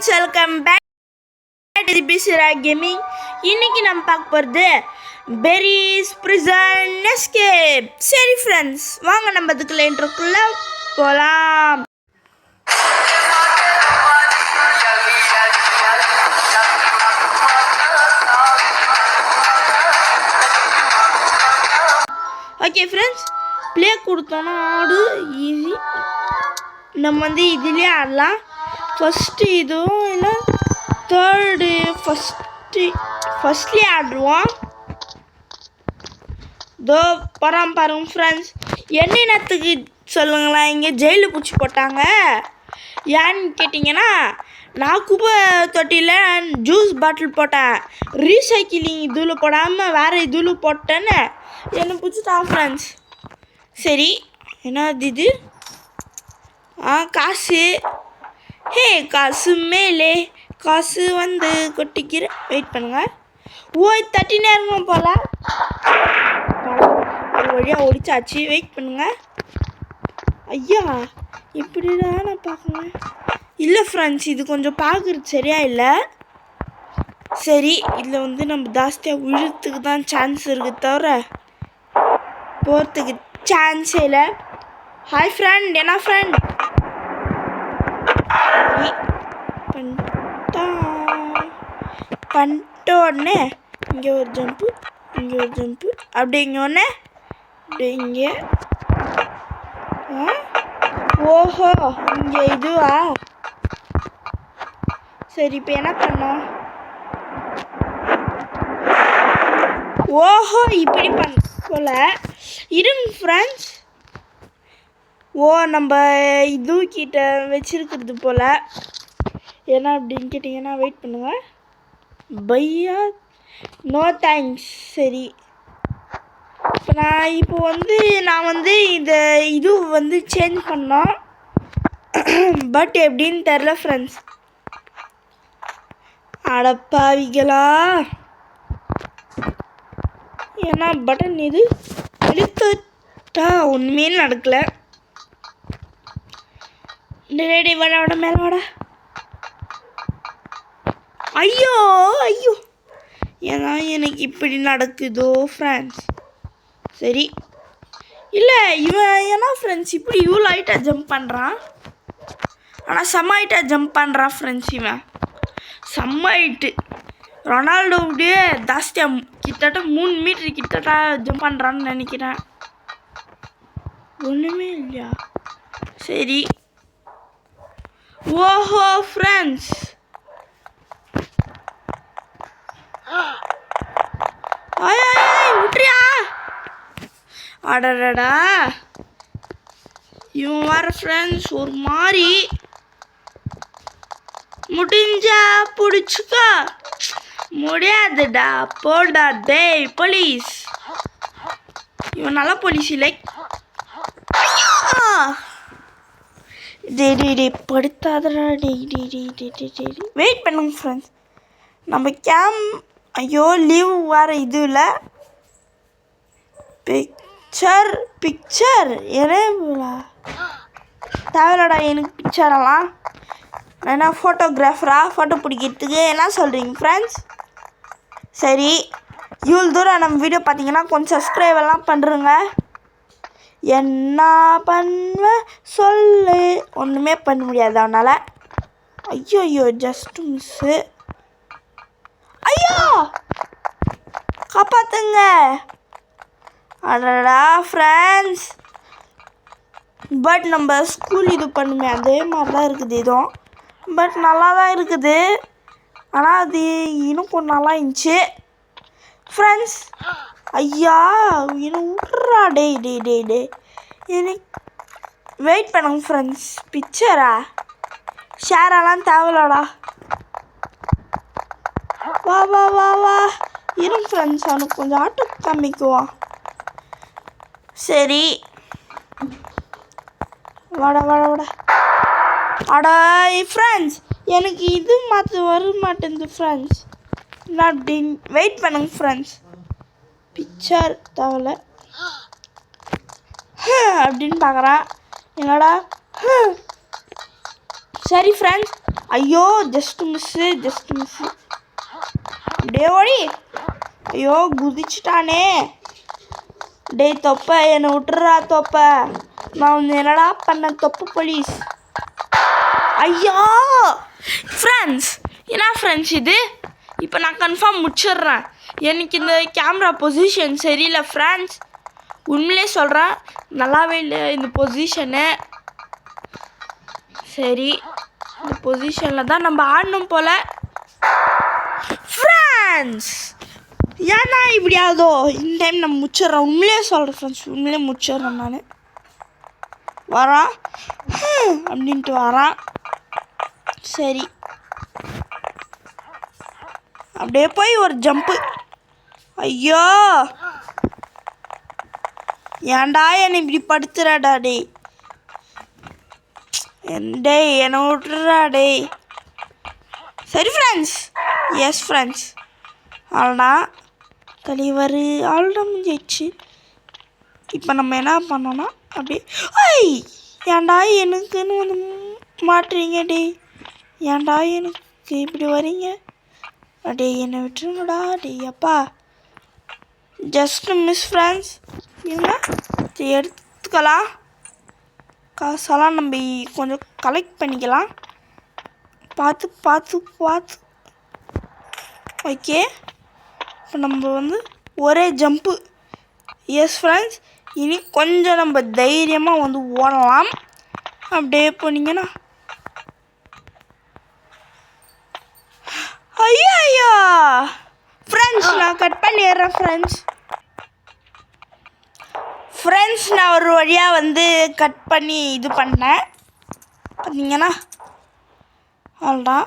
friends, welcome back to the Bisira Gaming. இன்னைக்கு நம்ம பார்க்க போறது Berry's Prison Escape. சரி friends, வாங்க நம்ம அதுக்குள்ள இன்ட்ரோக்குள்ள போலாம். ஓகே ஃப்ரெண்ட்ஸ், ப்ளே கொடுத்தோன்னா ஆடு ஈஸி. நம்ம வந்து இதுலேயே ஆடலாம். ஃபஸ்ட்டு இதுவும் இல்லை தேர்டு ஃபஸ்ட்லேயே ஆடுவோம். தோ பாருங்க ஃப்ரெண்ட்ஸ், என்னத்துக்கு சொல்லுங்களா இங்கே ஜெயிலில் பிடிச்சி போட்டாங்க. ஏன்னு கேட்டிங்கன்னா, நான் குப்பை தொட்டியில் ஜூஸ் பாட்டில் போட்டேன், ரீசைக்கிளிங் இதில் போடாமல் வேறு இதில் போட்டேன்னு என்னை பிடிச்சிட்டான் ஃப்ரெண்ட்ஸ். சரி, என்னது இது? காசு. ஹே, காசு மேலே காசு வந்து கொட்டிக்கிற. வெயிட் பண்ணுங்க. ஓய், 30 நேரம் போல் ஒரு வழியாக ஒடிச்சாச்சு. வெயிட் பண்ணுங்க. ஐயா, இப்படிதான் நான் பார்க்கணும். இல்லை ஃப்ரெண்ட்ஸ், இது கொஞ்சம் பார்க்குறது சரியா இல்லை. சரி, இதில் வந்து நம்ம ஜாஸ்தியாக விழுறதுக்கு தான் சான்ஸ் இருக்குது, தவிர போகிறதுக்கு சான்ஸே இல்லை. ஹாய் ஃப்ரெண்ட், என்ன ஃப்ரெண்ட்? பண்ணிட்ட உடனே இங்கே ஒரு ஜம்ப்பு, இங்கே ஒரு ஜம்ப்பு, அப்படி இங்கே ஒன்று, அப்படி இங்கே. ஓஹோ, இங்கே இதுவா? சரி, இப்போ என்ன பண்ணோம்? ஓஹோ, இப்படி போல இருங்க ஃப்ரெண்ட்ஸ். ஓ, நம்ம இது கிட்ட வச்சிருக்கிறது போல். என்ன அப்படின்னு கேட்டிங்கன்னா, வெயிட் பண்ணுங்க. பையா, நோ தேங்க்ஸ். சரி, இப்போ நான் வந்து இது வந்து சேஞ்ச் பண்ணோம். பட் எப்படின்னு தெரில ஃப்ரெண்ட்ஸ். அடப்பாவிகளா, ஏன்னா பட்டன் இது அழுத்தா ஒன்றுமே நடக்கலை. ரெடி, வாட மேலே வாடா. ஐயோ ஐயோ, ஏன்னா எனக்கு இப்படி நடக்குதோ ஃப்ரெண்ட்ஸ். சரி, இல்லை இவன் ஏன்னா ஃப்ரெண்ட்ஸ் இப்படி இவ்வளோ ஹைட்டாக ஜம்ப் பண்ணுறான். ஆனால் செம்ம ஹைட்டாக ஜம்ப் பண்ணுறான் ஃப்ரெண்ட்ஸ். இவன் செம்ம ஹைட்டு. ரொனால்டோவுடைய ஜாஸ்தியாக கிட்டத்தட்ட 3 மீட்டர் கிட்டத்தட்ட ஜம்ப் பண்ணுறான்னு நினைக்கிறேன். ஒன்றுமே இல்லையா? சரி, ஓஹோ ஃப்ரெண்ட்ஸ், விட்றியா? அடடா, இவன் வர ஃப்ரெண்ட்ஸ் ஒரு மாதிரி. முடிஞ்சா பிடிச்சிக்கோ, முடியாதுடா போடா டேய் போலீஸ். இவன் நல்ல போலீஸ் இல்லை. டே படுத்தாதடா. வெயிட் பண்ணுங்க ஃப்ரெண்ட்ஸ், நம்ம ஐயோ லீவ் வேறு இது இல்லை. பிக்சர் என்ன தேவையில்லடா எனக்கு பிக்சரெல்லாம். என்ன ஃபோட்டோகிராஃபரா? ஃபோட்டோ பிடிக்கிறதுக்கு என்ன சொல்கிறீங்க ஃப்ரெண்ட்ஸ்? சரி, இவ்வளோ தூரம் நம்ம வீடியோ பார்த்தீங்கன்னா கொஞ்சம் சப்ஸ்கிரைப் எல்லாம் பண்ணுறங்க. என்ன பண்ணுவேன் சொல்லு? ஒன்றுமே பண்ண முடியாது அவனால். ஐயோ, ஜஸ்ட் மிஸ்ஸு. ஐயோ, காப்பாற்றுங்க. அடடா ஃப்ரெண்ட்ஸ், பட் நம்ம ஸ்கூல் இது பண்ணுமே அதே மாதிரி தான் இருக்குது இதுவும். பட் நல்லா தான் இருக்குது, ஆனால் அது இன்னும் கொஞ்சம் நல்லா இருந்துச்சு ஃப்ரெண்ட்ஸ். ஐயா, இன்னும் விட்றா. டே எனக்கு வெயிட் பண்ணுங்க ஃப்ரெண்ட்ஸ். பிக்சரா? ஷேரெல்லாம் தேவையில்லடா. வா இருங்க ஃப்ரெண்ட்ஸ், அவனுக்கு கொஞ்சம் ஆட்டோ காமிக்குவான். சரி, வாடா. அடா ஃப்ரெண்ட்ஸ், எனக்கு இது வர மாட்டேங்குது ஃப்ரெண்ட்ஸ். நான் அப்படி வெயிட் பண்ணுங்க ஃப்ரெண்ட்ஸ். பிக்சர் தேவையில்ல அப்படின்னு பார்க்குறான். என்னடா? சரி ஃப்ரெண்ட்ஸ், ஐயோ ஜஸ்ட் மிஸ்ஸு டே ஓடி. ஐயோ குதிச்சிட்டானே. டேய் தொப்பை என்னை விட்டுறா தொப்பை. நான் வந்து என்னடா பண்ண தொப்பு போலீஸ். ஐயா ஃப்ரெண்ட்ஸ், என்ன ஃப்ரெண்ட்ஸ் இது? இப்போ நான் கன்ஃபார்ம் முடிச்சிடுறேன். எனக்கு இந்த கேமரா பொசிஷன் சரியில்லை ஃப்ரெண்ட்ஸ். உண்மையிலே சொல்கிறேன், நல்லாவே இல்லை இந்த பொசிஷனு. சரி, இந்த பொசிஷனில் தான் நம்ம ஆடணும் போல் ஃப்ரெண்ட்ஸ். ஏன்னா இப்படியாவதோ இந்த டைம் நம்ம முடிச்சிடுறோம். உண்மையிலே சொல்கிறேன் ஃப்ரெண்ட்ஸ், உண்மையிலே முடிச்சிடுறேன். நான் வரான் அப்படின்ட்டு வரான். சரி, அப்படியே போய் ஒரு ஜம்ப்பு. ஐயோ ஏன்டா என்னை இப்படி படுத்துறாடா டேய். டேய் என்னை விட்டுறா டேய். சரி ஃப்ரெண்ட்ஸ், எஸ் ஃப்ரெண்ட்ஸ், அவ்வளோடா தலைவர் அவ்வளோடா முடிஞ்சிடுச்சு. இப்போ நம்ம என்ன பண்ணோன்னா அப்படியே ஐய் ஏன்டா எனக்குன்னு வந்து மாட்டுறீங்க டேய். ஏன்டா எனக்கு இப்படி வரீங்க டே. என்னை விட்டுருங்கடா டே. அப்பா ஜஸ்ட் மிஸ் ஃப்ரெண்ட்ஸ். இருங்க எடுத்துக்கலாம். காசெல்லாம் நம்ம கொஞ்சம் கலெக்ட் பண்ணிக்கலாம். பார்த்து ஓகே. இப்போ நம்ம வந்து ஒரே ஜம்ப்பு. எஸ் ஃப்ரெண்ட்ஸ், இனி கொஞ்சம் நம்ம தைரியமாக வந்து ஓடலாம். அப்படியே போனீங்கன்னா ஐயோ ஃப்ரெண்ட்ஸ் நான் கட் பண்ணிடுறேன் ஃப்ரெண்ட்ஸ். நான் ஒரு வழியாக வந்து கட் பண்ணி இது பண்ணேன். பார்த்தீங்கன்னா அவ்வளோதான்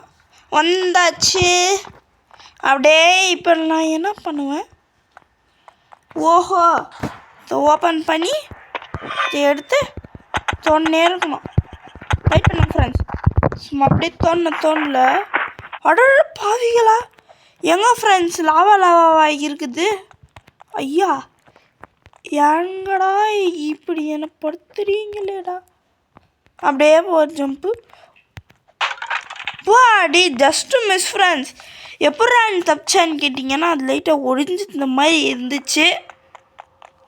வந்தாச்சு. அப்படியே இப்போ நான் என்ன பண்ணுவேன், ஓஹோ இதை ஓப்பன் பண்ணி இதை எடுத்து தோணே இருக்கணும். ட்ரை பண்ண ஃப்ரெண்ட்ஸ். சும்மா அப்படியே தோணல. அட பாவிகளா, எங்க ஃப்ரெண்ட்ஸ் லாவா இருக்குது. ஐயா எங்கடா இப்படி என்னை படுத்துறீங்களேடா. அப்படியே ஒரு ஜம்ப்பு. அடி ஜஸ்ட்டு மிஸ் ஃப்ரெண்ட்ஸ். எப்படா தப்பிச்சான்னு கேட்டிங்கன்னா அது லைட்டாக ஒழிஞ்சு இந்த மாதிரி இருந்துச்சு.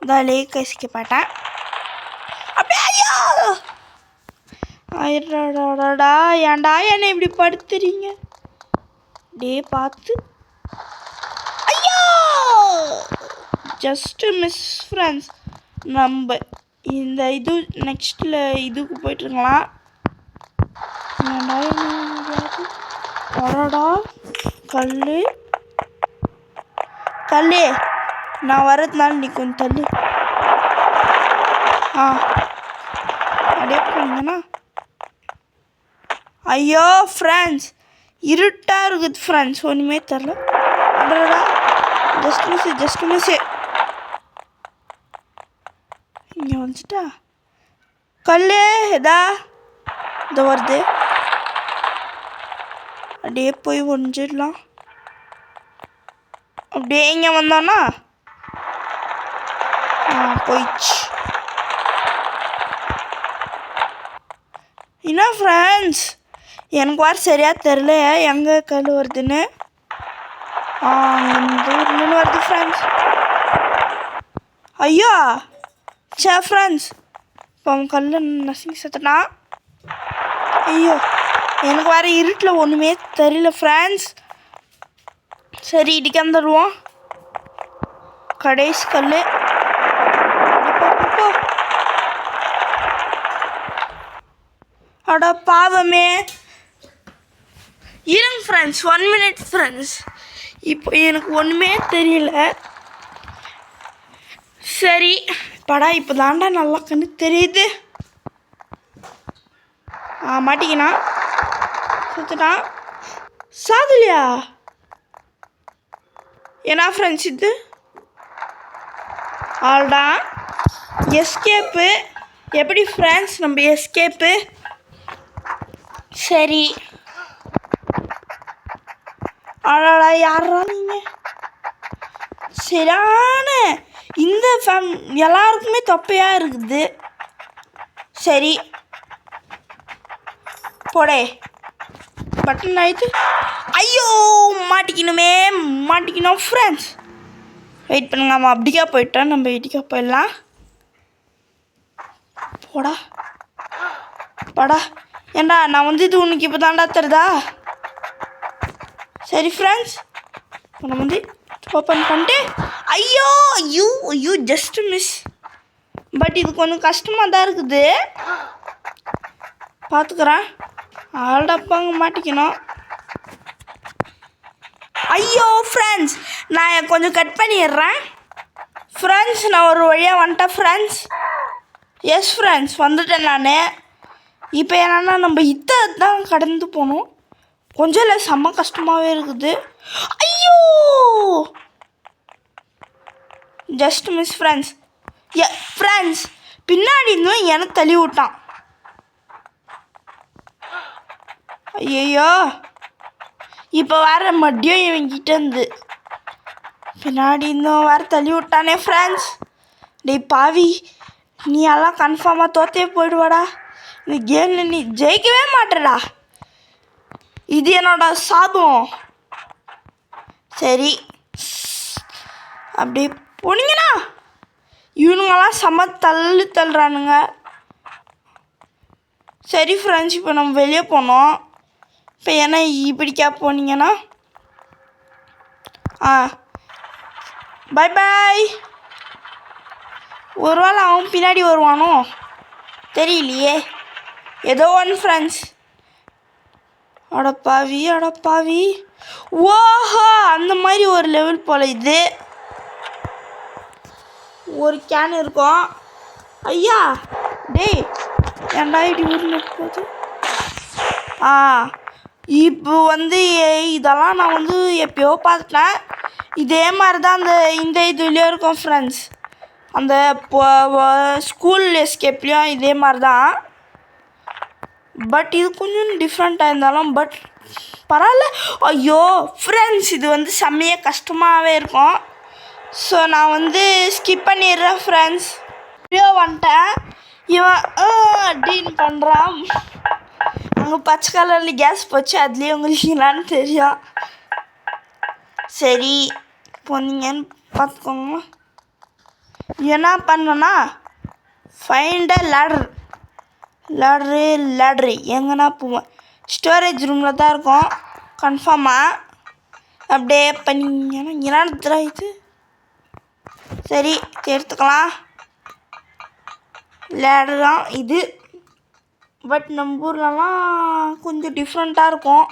தாலே கசிக்க மாட்டேன். அப்படியே ஐயோ ஆயிடாடாடா. ஏன்டா என்னை இப்படி படுத்துறீங்க டே. பார்த்து ஐயோ ஜஸ்ட்டு மிஸ் ஃப்ரெண்ட்ஸ். நம்ம இந்த இது நெக்ஸ்ட்டில் இதுக்கு போய்ட்டுருக்கலாம். வரடா கல் நான் வரதுனால நீ கொஞ்சம் தள்ளு. அப்படியே போனீங்கன்னா ஐயோ ஃப்ரெண்ட்ஸ் இருட்டாக இருக்குது ஃப்ரெண்ட்ஸ். ஒன்றுமே தெரில. அடடா ஜஸ்ட் மிஸ்ஸு. இங்கே வந்துட்டா கல் எதா இந்த வருது. அப்படியே போய் ஒழிஞ்சிடலாம். அப்படியே இங்கே வந்தோன்னா போயிடுச்சு. என்ன ஃப்ரெண்ட்ஸ், எனக்கு வர சரியாக தெரில எங்கே கல் வருதுன்னு. இந்த வருது ஃப்ரெண்ட்ஸ். ஐயோ ஃப்ரெண்ட்ஸ், இப்போ அவன் கல் நசுங்கி செத்துனா. ஐயோ எனக்கு வர இருட்டில் ஒன்றுமே தெரியல ஃப்ரெண்ட்ஸ். சரி இடிக்காம தருவோம். கடைசி கல். அட பாவமே. இருங்க ஃப்ரெண்ட்ஸ், 1 minute ஃப்ரெண்ட்ஸ். இப்போ எனக்கு ஒன்றுமே தெரியல. சரி படா இப்போ தாண்டா நல்லா கண்ணு தெரியுது. மாட்டிக்கினா சுத்துட்டான். சாதுலையா ஏன்னா ஃப்ரெண்ட்ஸ் இது ஆல்டா எஸ்கேப்பு. எப்படி ஃப்ரெண்ட்ஸ் நம்ம எஸ்கேப்பு? சரி அடடா யாரா நீங்கள்? சரியான இந்த எல்லாருக்குமே தொப்பையாக இருக்குது. சரி போடே பட்டன் ஆயிடுச்சு. ஐயோ மாட்டிக்கணும் ஃப்ரெண்ட்ஸ். வெயிட் பண்ணுங்க, அவன் அப்படிக்கா போயிட்டான், நம்ம இடிக்கா போயிடலாம். போடா ஏண்டா நான் வந்து இது உனக்கு இப்போ தாண்டா தருதா? சரி ஃப்ரெண்ட்ஸ், நம்ம வந்து ஓப்பன் பண்ணிட்டு ஐயோ ஜஸ்ட் மிஸ். பட் இது கொஞ்சம் கஷ்டமாக தான் இருக்குது, பார்த்துக்குறேன். ஆல்டப்பாங்க மாட்டிக்கணும். ஐயோ ஃப்ரெண்ட்ஸ், நான் கொஞ்சம் கட் பண்ணிடுறேன். ஃப்ரெண்ட்ஸ், நான் ஒரு வழியாக வந்துட்டேன் ஃப்ரெண்ட்ஸ். எஸ் ஃப்ரெண்ட்ஸ், வந்துட்டேன் நான். இப்போ என்னென்னா நம்ம இதை தான் கடந்து போகணும். கொஞ்சம் இல்லை, செம்ம கஷ்டமாகவே இருக்குது. ஐயோ ஜஸ்ட் மிஸ் ஃப்ரெண்ட்ஸ். ஃப்ரெண்ட்ஸ், பின்னாடி இருந்தும் எனக்கு தள்ளி விட்டான். ஐயோ இப்போ வேறு மறுபடியும் இவங்கிட்ட இருந்து பின்னாடி இருந்தும் வேறு தள்ளி விட்டானே ஃப்ரெண்ட்ஸ். டேய் பாவி, நீ எல்லாம் கன்ஃபார்மாக தோற்றே போயிடுவாடா. இந்த கேமில் நீ ஜெயிக்கவே மாட்டேடா. இது என்னோட சாபம். சரி, அப்படி போனீங்கன்னா இவனுங்கெல்லாம் செம்ம தள்ளுறானுங்க. சரி ஃப்ரெண்ட்ஸ், இப்போ நம்ம வெளியே போனோம். இப்போ ஏன்னா இப்படிக்கா போனீங்கன்னா பை பாய். ஒரு வேளை அவன் பின்னாடி வருவானோ தெரியலையே. ஏதோ ஒன் ஃப்ரெண்ட்ஸ். அடப்பாவி ஓஹோ, அந்த மாதிரி ஒரு லெவல் போல். இது ஒரு கேன் இருக்கும். ஐயா டேய், ஏன்டா இப்படி ஊரில் போகுது? இப்போ வந்து இதெல்லாம் நான் வந்து எப்பயோ பார்த்துட்டேன். இதே மாதிரி தான் இந்த இதுலேயும் இருக்கும் ஃப்ரெண்ட்ஸ். அந்த ஸ்கூல் எஸ்கேப்லேயும் இதே மாதிரி தான். பட் இது கொஞ்சம் டிஃப்ரெண்ட்டாக இருந்தாலும் பட் பரவாயில்ல. ஐயோ ஃப்ரெண்ட்ஸ், இது வந்து செம்மையாக கஷ்டமாகவே இருக்கும். ஸோ நான் வந்து ஸ்கிப் பண்ணிடுறேன் ஃப்ரெண்ட்ஸ். இப்படியோ வந்துட்டேன். இவன் அப்படின்னு பண்ணுறான். அங்கே பச்சை கலரில் கேஸ் போச்சு, அதுலேயே உங்களுக்கு என்னான்னு தெரியும். சரி போனீங்கன்னு பார்த்துக்கோங்க. என்ன பண்ணோன்னா ஃபைண்ட் அ லேட்ரு எங்கன்னா போவேன். ஸ்டோரேஜ் ரூமில் தான் இருக்கும் கன்ஃபார்மாக. அப்படியே பண்ணிங்கன்னா என்ன இது? சரி எடுத்துக்கலாம். லேட்ரு தான் இது. பட் நம்ம ஊர்லலாம் கொஞ்சம் டிஃப்ரெண்ட்டாக இருக்கும்.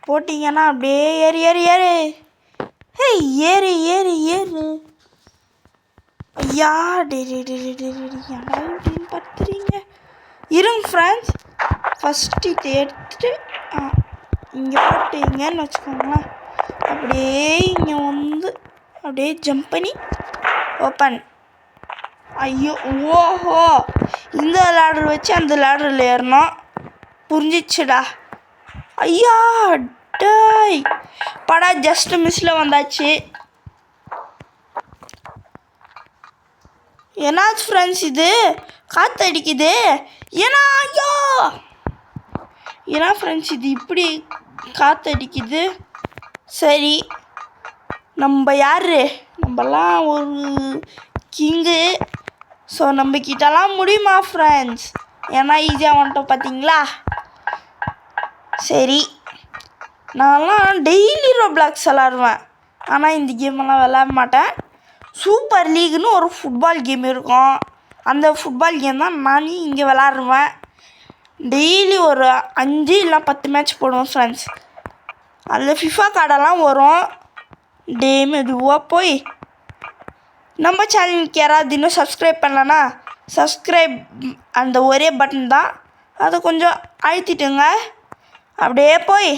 போட்டிங்கன்னா அப்படியே ஏறு ஏறு. ஐயா ஏன்டா இப்படின்னு பார்த்துறீங்க? இருங்க ஃப்ரெண்ட்ஸ், ஃபஸ்ட்டு இதை எடுத்துகிட்டு இங்கே போட்டிங்கன்னு வச்சுக்கோங்களேன். அப்படியே இங்கே வந்து அப்படியே ஜம்ப் பண்ணி ஓப்பன். ஐயோ ஓஹோ, இந்த லேடர் வச்சு அந்த லேடரில் ஏறணும். புரிஞ்சிச்சுடா. ஐயா டேய் படா, ஜஸ்ட் மிஸ்ஸில் வந்தாச்சு. என்னாச்சு ஃப்ரெண்ட்ஸ், இது காற்று அடிக்குது. ஏன்னா ஃப்ரெண்ட்ஸ், இது இப்படி காற்று அடிக்குது. சரி, நம்ம நம்மலாம் ஒரு கிங்கு. ஸோ நம்மக்கிட்டலாம் முடியுமா ஃப்ரெண்ட்ஸ்? ஏன்னா ஈஸியாக வந்துட்டோம் பார்த்தீங்களா. சரி, நான்லாம் டெய்லி ரோப்ளாக்ஸ் விளாடுவேன். ஆனால் இந்த கேமெல்லாம் விளாட மாட்டேன். சூப்பர் லீக்னு ஒரு ஃபுட்பால் கேம் இருக்கும். அந்த ஃபுட்பால் கேம் தான் நானே இங்கே விளாடுவேன். டெய்லி ஒரு 5 இல்லை 10 மேட்ச் போடுவோம் ஃப்ரெண்ட்ஸ். அதில் ஃபிஃபா கார்டெல்லாம் வரும். மெதுவாக போய் நம்ம சேனலுக்கு யாராவது இன்னும் சப்ஸ்கிரைப் பண்ணலன்னா சப்ஸ்கிரைப் அந்த ஒரே பட்டன் தான், அதை கொஞ்சம் அழுத்திட்டுங்க. அப்படியே போய்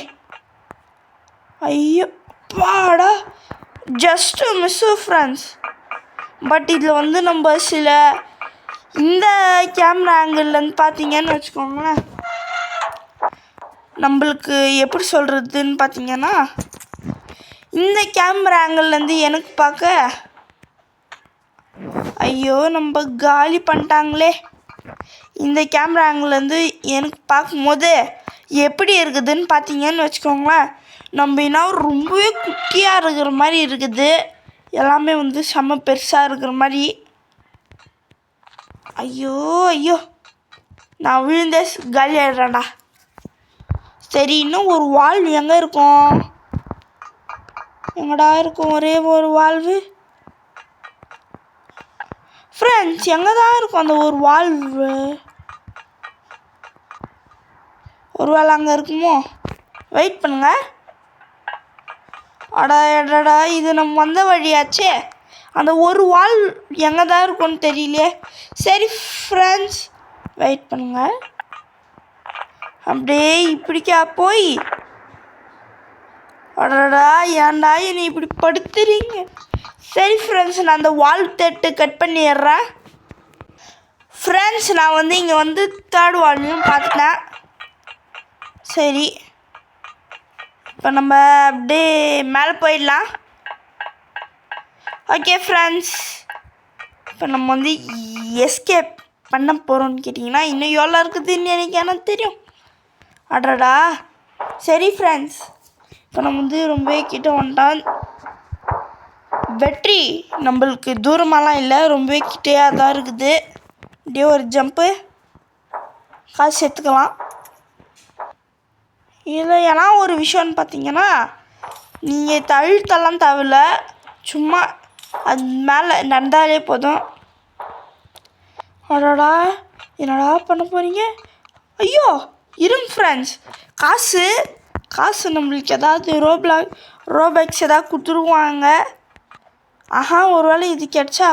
ஐயோ பாடா, ஜஸ்ட்டு மிஸ்ஸு ஃப்ரெண்ட்ஸ். பட் இதில் வந்து நம்ம சில இந்த கேமரா ஆங்கிள்லேருந்து பார்த்தீங்கன்னு வச்சுக்கோங்களேன், நம்மளுக்கு எப்படி சொல்கிறதுன்னு பார்த்தீங்கன்னா, இந்த கேமரா ஆங்கிள்லேருந்து எனக்கு பார்க்க ஐயோ நம்ம காலி பண்ணிட்டாங்களே. இந்த கேமரா ஆங்கிள்லேருந்து எனக்கு பார்க்கும்போது எப்படி இருக்குதுன்னு பார்த்தீங்கன்னு வச்சுக்கோங்களேன், நம்ம இன்னும் ரொம்பவே குட்டியாக இருக்கிற மாதிரி இருக்குது. எல்லாமே வந்து செம்ம பெருசாக இருக்கிற மாதிரி. ஐயோ ஐயோ, நான் விழுந்தே காலி ஆகிடுறேன்டா. சரி, இன்னும் ஒரு வால்வு எங்கே இருக்கும்? எங்கடா இருக்கும் ஒரே ஒரு வால்வு? ஃப்ரெண்ட்ஸ், எங்கே தான் இருக்கும் அந்த ஒரு வால்வு? ஒரு வேளை அங்கே இருக்குமோ? வெயிட் பண்ணுங்க. அடா, இது நம்ம வந்த வழியாச்சே. அந்த ஒரு வால் எங்கே தான் இருக்கும்னு தெரியலையே. சரி ஃப்ரெண்ட்ஸ், வெயிட் பண்ணுங்க. அப்படியே இப்படிக்கா போய், அடடா ஏன்டா என்னை இப்படி படுத்துறீங்க? சரி ஃப்ரெண்ட்ஸ், நான் அந்த வால் தட்டு கட் பண்ணிடுறேன். ஃப்ரெண்ட்ஸ், நான் வந்து இங்கே வந்து தேர்ட் வால்வையும் பார்த்துட்டேன். சரி, இப்போ நம்ம அப்படியே மேலே போயிடலாம். ஓகே ஃப்ரெண்ட்ஸ், இப்போ நம்ம வந்து எஸ்கேப் பண்ண போகிறோம்னு கேட்டிங்கன்னா இன்னும் எவ்வளோ இருக்குதுன்னு எனக்கு தெரியும். அடடா, சரி ஃப்ரெண்ட்ஸ், இப்போ நம்ம வந்து ரொம்ப கிட்ட வந்துட்டோம். வெற்றி நம்மளுக்கு தூரமாலாம் இல்லை, ரொம்பவே கிட்டையாக தான் இருக்குது. இப்படியே ஒரு ஜம்ப்பு, காசு சேர்த்துக்கலாம். இதில் ஏன்னா ஒரு விஷயம்னு பார்த்தீங்கன்னா, நீங்கள் தழுத்தெல்லாம் தேவையில்ல, சும்மா அது மேலே நடந்தாலே போதும். அடடா, என்னடா பண்ண போகிறீங்க? ஐயோ இருங்க ஃப்ரெண்ட்ஸ், காசு நம்மளுக்கு ஏதாவது ரோபேக்ஸ் ஏதாவது கொடுத்துருவாங்க. ஆஹா, ஒரு வேளை இது கிடச்சா?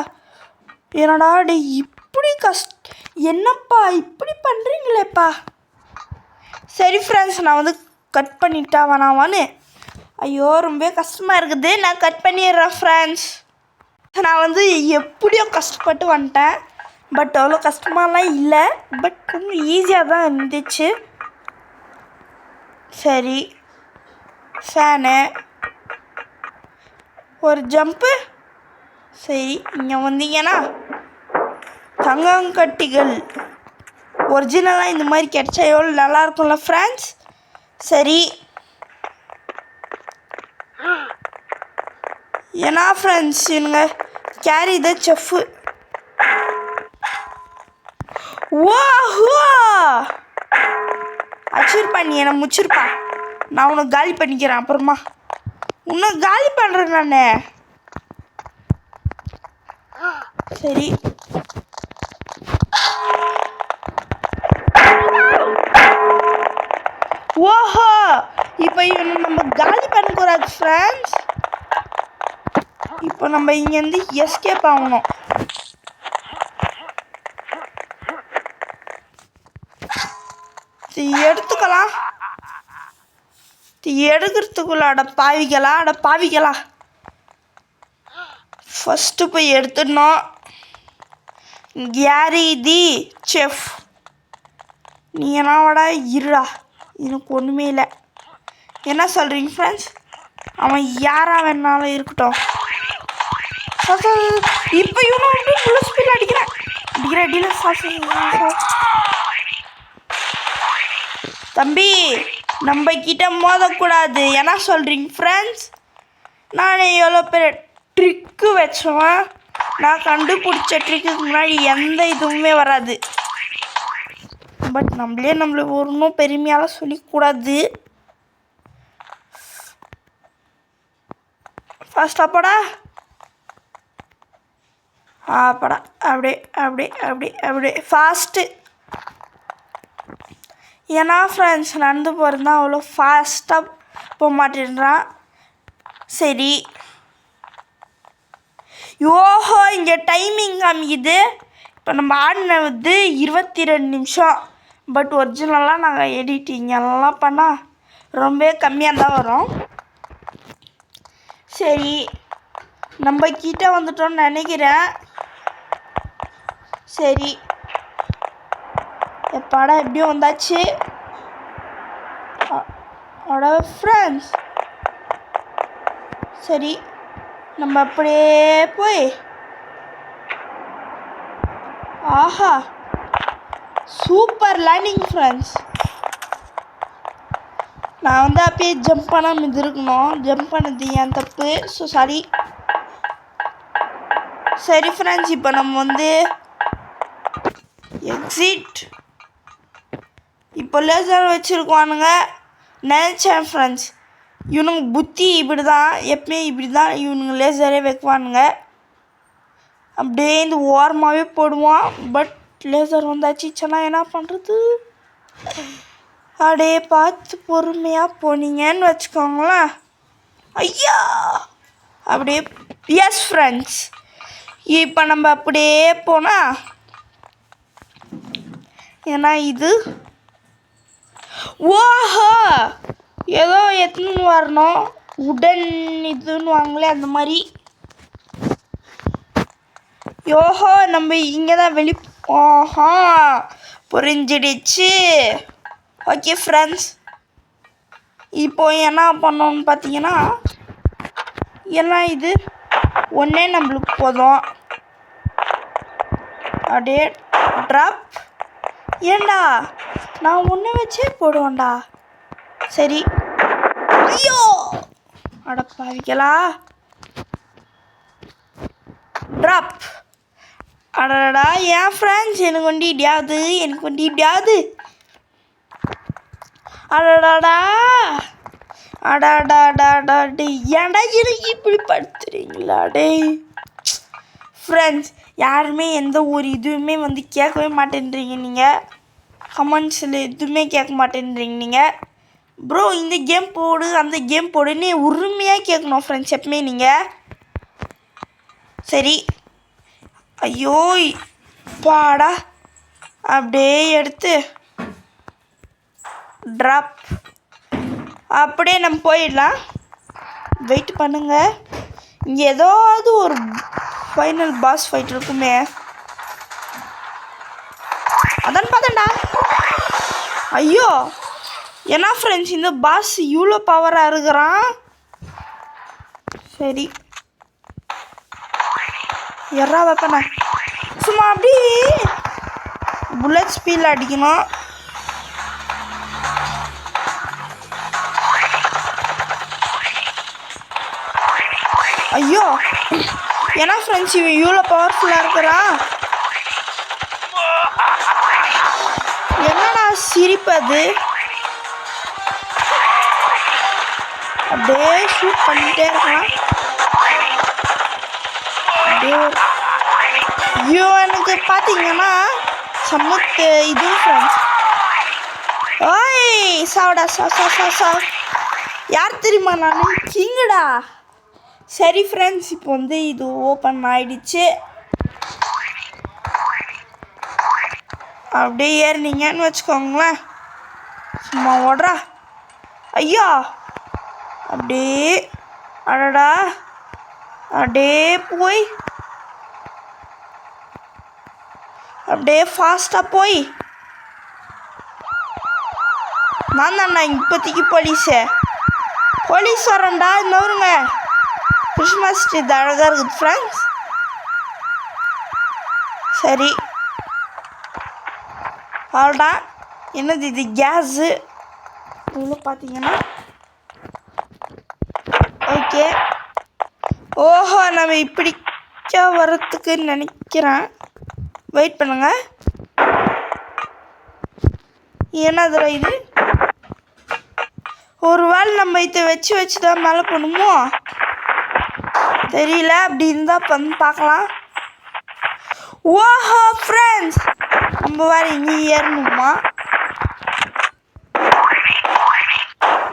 என்னடா டே, இப்படி என்னப்பா இப்படி பண்ணுறீங்களேப்பா. சரி ஃப்ரெண்ட்ஸ், நான் வந்து கட் பண்ணிட்டா வேணாமான்னு. ஐயோ, ரொம்ப கஷ்டமாக இருக்குது. நான் கட் பண்ணிடுறேன் ஃப்ரெண்ட்ஸ். நான் வந்து எப்படியோ கஷ்டப்பட்டு வந்துட்டேன். பட் அவ்வளோ கஷ்டமாலாம் இல்லை, பட் கொஞ்சம் ஈஸியாக தான் இருந்துச்சு. சரி, ஃபேனு, ஒரு ஜம்ப்பு. சரி, இங்கே வந்தீங்கன்னா தங்கங்கட்டிகள் ஒரிஜினலாக இந்த மாதிரி கிடச்சா எவ்வளோ நல்லாயிருக்கும்ல ஃப்ரெண்ட்ஸ். சரி, ஏன்னா ஃப்ரெண்ட்ஸ் இவனுங்க கேரி த செஃப்பு. ஓஹோ, அச்சிருப்பா, நீ என்னை முச்சிருப்பா. நான் உனக்கு காலி பண்ணிக்கிறேன் அப்புறமா. உன்னை காலி பண்ணுறேன் நான். சரி, ஓஹோ, இப்போ இவனை நம்ம காலி பண்ணக்கூடாது ஃப்ரெண்ட்ஸ். இப்போ நம்ம இங்கேருந்து எஸ்கேப் ஆகணும். எடுத்துக்கலாம். எடுக்கிறதுக்குள்ள அட பாவிகளா. ஃபஸ்ட்டு போய் எடுத்துடணும். கேரி தி செஃப், நீ என்னவாடா இருடா, எனக்கு ஒன்றுமே இல்லை. என்ன சொல்கிறீங்க ஃப்ரெண்ட்ஸ்? அவன் யாராக வேணாலும் இருக்கட்டும். இப்போ இவனும் வந்து ஃபுல் ஸ்பீட் அடிக்கிறேன். தம்பி, நம்ம கிட்ட மோதக்கூடாது. என்ன சொல்கிறீங்க ஃப்ரெண்ட்ஸ்? நான் எவ்வளோ பெரிய ட்ரிக்கு வச்சவன். நான் கண்டுபிடிச்ச ட்ரிக்குக்கு முன்னாடி எந்த இதுவுமே வராது. பட் நம்மளை ஒன்றும் பெருமையால் சொல்லிக்கூடாது. ஃபாஸ்ட்டாக போடா. படா, அப்படியே ஃபாஸ்ட்டு. ஏன்னா ஃப்ரெண்ட்ஸ், நடந்து போகிறது தான் அவ்வளோ ஃபாஸ்ட்டாக போக மாட்டேன்றான். சரி, யோஹோ, இங்கே டைமிங் காமிக்குது. இப்போ நம்ம ஆடினது 22 நிமிஷம். பட் ஒரிஜினலாக நாங்கள் எடிட்டிங் எல்லாம் பண்ணால் ரொம்ப கம்மியாக தான் வரும். சரி, நம்ம கிட்ட வந்துட்டோம்னு நினைக்கிறேன். சரி, எப்பாடா எப்படியும் வந்தாச்சு. ஃப்ரெண்ட்ஸ், சரி, நம்ம அப்படியே போய், ஆஹா, சூப்பர் லேண்டிங் ஃப்ரெண்ட்ஸ். நான் வந்து அப்பயே ஜம்ப் பண்ணாமல் இருந்திருக்கணும். ஜம்ப் பண்ணது என் தப்பு. So sorry. சரி ஃப்ரெண்ட்ஸ், இப்போ நம்ம வந்து எக்ஸிட். இப்போ லேசர் வச்சுருக்குவானுங்க. நினச்சேன் ஃப்ரெண்ட்ஸ், இவனுங்க புத்தி இப்படி தான், எப்பயுமே இப்படி தான் இவனுங்க லேசரே வைக்குவானுங்க. அப்படியே இந்த ஓரமாகவே போடுவான். பட் லேசர் வந்தாச்சு. சொன்னா என்ன பண்ணுறது? அப்படியே பார்த்து பொறுமையாக போனீங்கன்னு வச்சுக்கோங்களேன். ஐயா அப்படியே. எஸ் ஃப்ரெண்ட்ஸ், இப்போ நம்ம அப்படியே போனால், ஏன்னா இது ஓஹோ ஏதோ எத்துன்னு வரணும். உடன் இதுன்னு வாங்களே அந்த மாதிரி. யோஹோ நம்ம இங்கே தான் ஓஹோ புரிஞ்சிடுச்சு. ஓகே ஃப்ரெண்ட்ஸ், இப்போ என்ன பண்ணோன்னு பார்த்தீங்கன்னா, ஏன்னா இது ஒன்றே நம்மளுக்கு போதும். அப்படியே ட்ராப். ஏண்டா நான் ஒன்று வச்சே போடுவேன்டா. சரி. ஐயோ அடப்பாவிங்களா. ட்ராப். அடடா ஏன் ஃப்ரெண்ட்ஸ் எனக்கு வண்டி இப்படியாவது. அடடாடா அடாடாடாடா டே, ஏன்டா எனக்கு இப்படி படுத்துறீங்களா டே? ஃப்ரெண்ட்ஸ், யாருமே எந்த ஒரு இதுவுமே வந்து கேட்கவே மாட்டேன்றீங்க. நீங்கள் கமெண்ட்ஸில் எதுவுமே கேட்க மாட்டேன்றீங்க. நீங்கள் ப்ரோ இந்த கேம் போடு அந்த கேம் போடுன்னு உரிமையாக கேட்கணும் ஃப்ரெண்ட்ஸ் எப்பவுமே நீங்கள். சரி. ஐயோ பாடா. அப்படியே எடுத்து ட்ராப். அப்படியே நம்ம போயிடலாம். வெயிட் பண்ணுங்க, இங்கே ஏதாவது ஒரு ஃபைனல் பாஸ் ஃபைட் இருக்குமே. அதான் பார்த்தேன்டா. ஐயோ ஏன்னா ஃப்ரெண்ட்ஸ் இந்த பாஸ் இவ்வளோ பவராக இருக்கிறான். சரி எறா வைப்பண்ண சும்மா அப்படி புல்லட் ஸ்பீடில் அடிக்கணும். ஐயோ ஏன்னா ஃப்ரெண்ட்ஸ் இவன் இவ்வளோ பவர்ஃபுல்லாக இருக்கிறான். என்னடா சிரிப்பது? அப்படியே ஷூட் பண்ணிகிட்டே இருக்கலாம். அப்படியே இவனுக்கு பார்த்தீங்கன்னா சமத்து இது ஃப்ரெண்ட்ஸ். ஓய் சாவடா சாவ். யார் தெரியுமா? நான் கிங்குடா. சரி ஃப்ரெண்ட்ஸ், இப்போ வந்து இது ஓப்பன் ஆகிடுச்சு. அப்படியே ஏறினீங்கன்னு வச்சுக்கோங்களேன். சும்மா ஓடுறா. ஐயா அப்படியே அடடா அப்படியே போய் அப்படியே ஃபாஸ்ட்டாக போய் நான் தான்டா இப்போதைக்கு போலீஸ் வரேன்டா. இன்னொருங்க கிறிஸ்மஸ் ட்ரீ அழகாக இருக்குது ஃப்ரெண்ட்ஸ். சரி அவ்வளோதான். என்னது இது? கேஸு இவ்வளோ பார்த்தீங்கன்னா. ஓகே. ஓஹோ நம்ம இப்படிக்கா வரத்துக்கு நினைக்கிறேன். வெயிட் பண்ணுங்க. என்னதுல இது? ஒரு வேளை நம்ம இதை வச்சு தான் மேலே பண்ணுமோ தெரியல. அப்படி இருந்தால் வந்து பார்க்கலாம். ஓஹோ ஃப்ரெண்ட்ஸ், நம்ம வேறு இங்கே ஏறணுமா?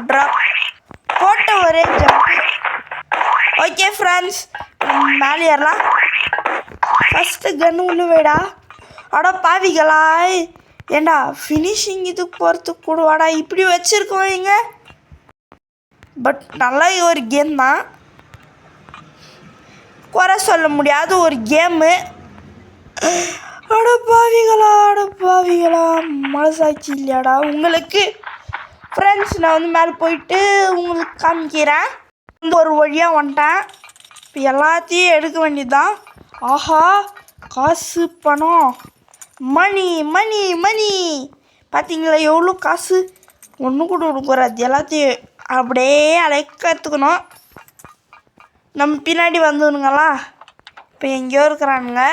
ட்ராப் போட்ட ஒரே ஜம்ப். ஓகே ஃப்ரெண்ட்ஸ், மேலே ஏறலாம். ஃபஸ்ட்டு கன்று உள்ள வேடா. அடா பாவிகளா, ஏண்டா ஃபினிஷிங் இதுக்கு போகிறதுக்கு கூட வாடா இப்படி வச்சுருக்கோங்க. பட் நல்லா ஒரு கேம் தான், குறை சொல்ல முடியாத ஒரு கேமு. அடப்பாவிகளா மனசாட்சி இல்லையாடா உங்களுக்கு? ஃப்ரெண்ட்ஸ், நான் வந்து மேலே போயிட்டு உங்களுக்கு காமிக்கிறேன். ஒரு வழியாக வந்துட்டேன். இப்போ எல்லாத்தையும் எடுக்க வேண்டியதுதான். ஆஹா காசு பணம் மணி பார்த்தீங்களா எவ்வளோ காசு? ஒன்று கூட விடக்கூடாது, எல்லாத்தையும் அப்படியே அழைக்கத்துக்கணும். நம்ம பின்னாடி வந்துடுங்களா, இப்போ எங்கேயோ இருக்கிறானுங்க.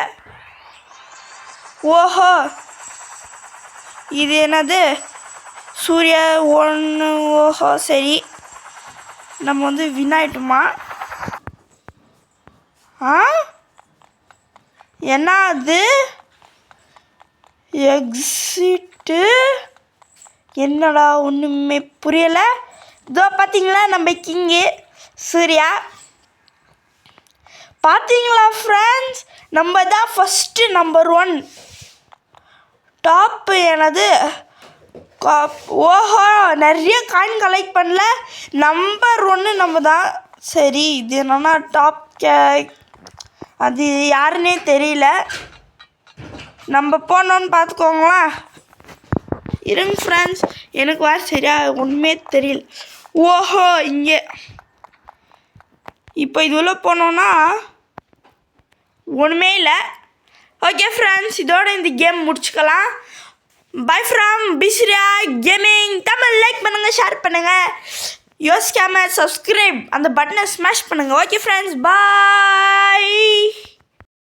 ஓஹோ, இது என்னது சூர்யா ஒன்று. ஓஹோ சரி, நம்ம வந்து வின் ஆயிட்டோமா? என்ன அது எக்ஸிட்டு? என்னடா ஒன்றுமே புரியலை. இதோ பார்த்தீங்களா நம்ம கிங்கு சூர்யா. பார்த்தீங்களா ஃப்ரெண்ட்ஸ், நம்ம தான் ஃபஸ்ட்டு நம்பர் 1 டாப்பு. எனது ஓஹோ, நிறைய காயின் கலெக்ட் பண்ணல, நம்பர் 1 நம்ம தான். சரி, இது என்னன்னா டாப் அது யாருன்னே தெரியல. நம்ம போனோன்னு பார்த்துக்கோங்களேன். இருங்க ஃப்ரெண்ட்ஸ், எனக்கு வேறு சரியா ஒன்றுமே தெரியல. ஓஹோ, இங்கே இப்போ இதுள்ள போனோன்னா ஒன்றுமே இல்லை. ஓகே ஃப்ரெண்ட்ஸ், இதோட இந்த கேம் முடிச்சுக்கலாம். பை ஃப்ரம் பிஸ்ரியா கேமிங் தமிழ். லைக் பண்ணுங்கள், ஷேர் பண்ணுங்கள், யோசிக்காமல் சப்ஸ்கிரைப் அந்த பட்டனை ஸ்மாஷ் பண்ணுங்கள். ஓகே ஃப்ரெண்ட்ஸ், பாய்.